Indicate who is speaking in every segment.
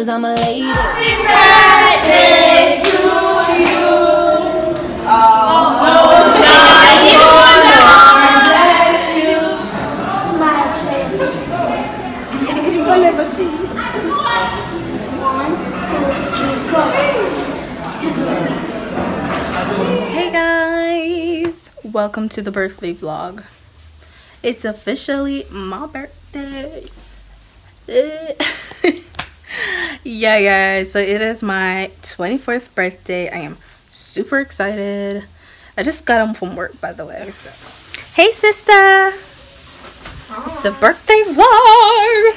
Speaker 1: cause I'm a lady.
Speaker 2: Happy birthday to you. Oh, darling, God bless you. Smile, shake. 1, 2, 3, go.
Speaker 3: Hey guys, welcome to the birthday vlog. It's officially my birthday. Yeah guys, so it is my 24th birthday. I am super excited. I just got home from work, by the way. Hey sister, it's the birthday vlog.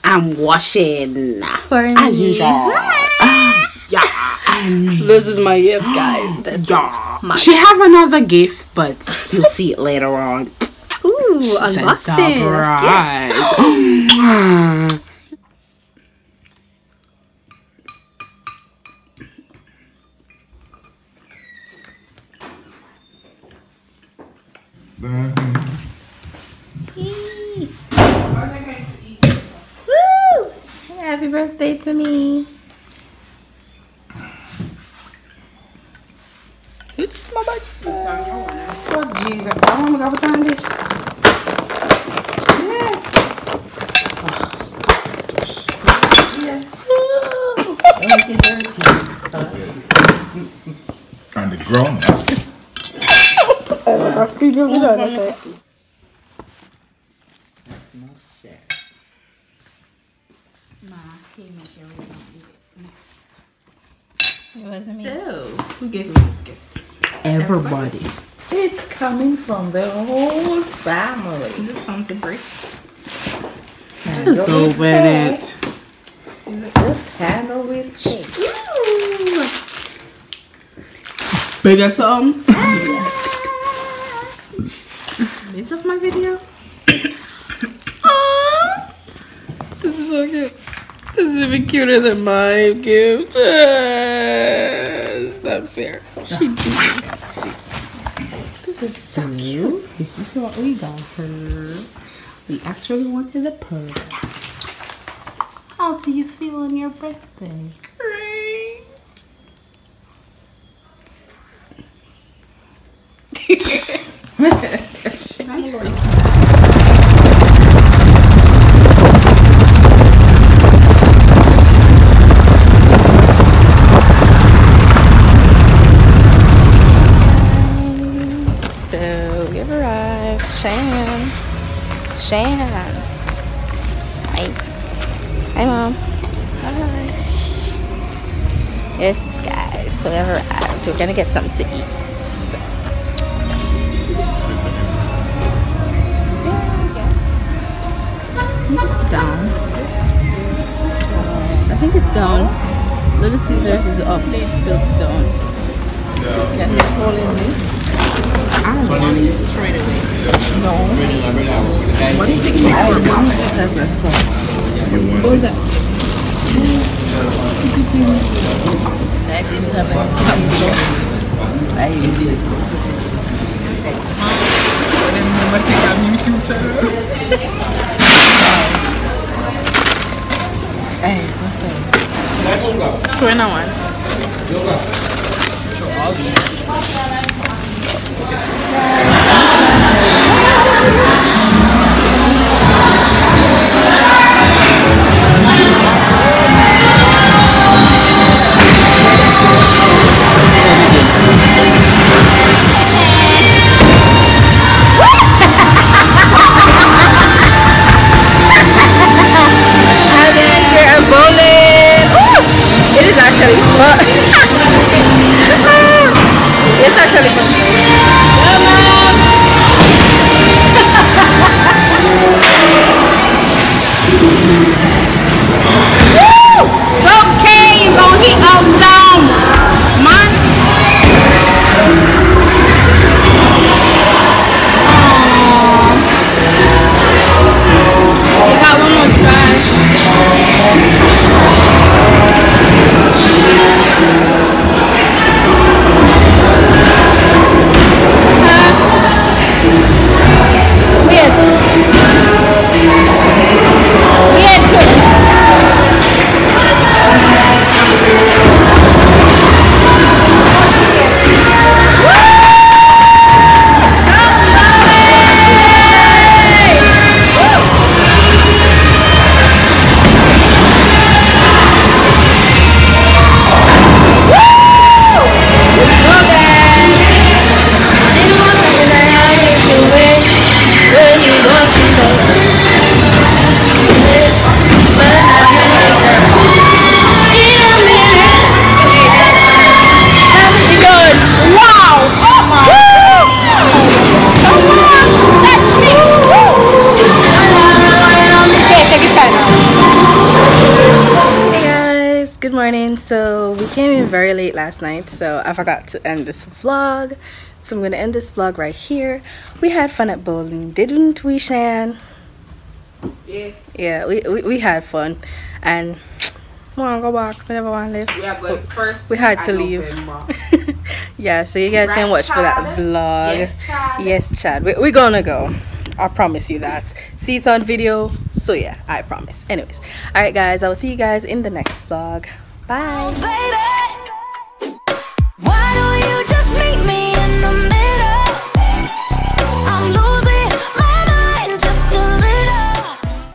Speaker 4: I'm washing
Speaker 3: For
Speaker 4: as
Speaker 3: me.
Speaker 4: usual. Yeah,
Speaker 3: This is my gift, guys. This
Speaker 4: yeah.
Speaker 3: is my
Speaker 4: She have another gift, but you'll see it later on.
Speaker 3: Ooh,
Speaker 4: She said
Speaker 3: unboxing.
Speaker 4: surprise.
Speaker 3: Woo! Happy birthday to me. It's my birthday.
Speaker 4: Oh Jesus! I want to go behind this. Yes.
Speaker 5: And the grown ups.
Speaker 3: It wasn't me.
Speaker 2: So, who gave me this gift?
Speaker 4: Everybody.
Speaker 2: It's coming from the whole family. Is it time to break?
Speaker 4: Just open it.
Speaker 2: Just handle with cake.
Speaker 4: Bigger some.
Speaker 2: Bits of my video.
Speaker 3: This is so cute. This is even cuter than my gift. It's not fair. She beat me.
Speaker 4: This is so cute. This is what we got her. We actually wanted a purse. How do you feel on your birthday?
Speaker 3: Great. So we have arrived. Shan. Hi. Hi, Mom. Hi. Yes, guys. So we have arrived. So we're gonna get something to eat. So. It's down. I think it's down. Little Caesars is up, so it's down. Can he's holding this?
Speaker 4: I don't want it.
Speaker 3: No. What is it? That's a song. What is that? That didn't have any. I use it. Remember to have YouTube channel. Hey, so what's up? 21. Show all these. It is actually fun. It's actually fun. Yeah, Mom. morning. So we came in very late last night, so I forgot to end this vlog, so I'm gonna end this vlog right here. We had fun at bowling, didn't we, Shan? Yeah, we had fun, and I want to go back. We never want to live.
Speaker 2: Yeah, but first
Speaker 3: we had to leave. Yeah, so you guys can watch for that vlog. Yes, Chad. We're gonna go. I promise you that. See, it's on video, so yeah, I promise. Anyways, all right, guys, I will see you guys in the next vlog. Bye.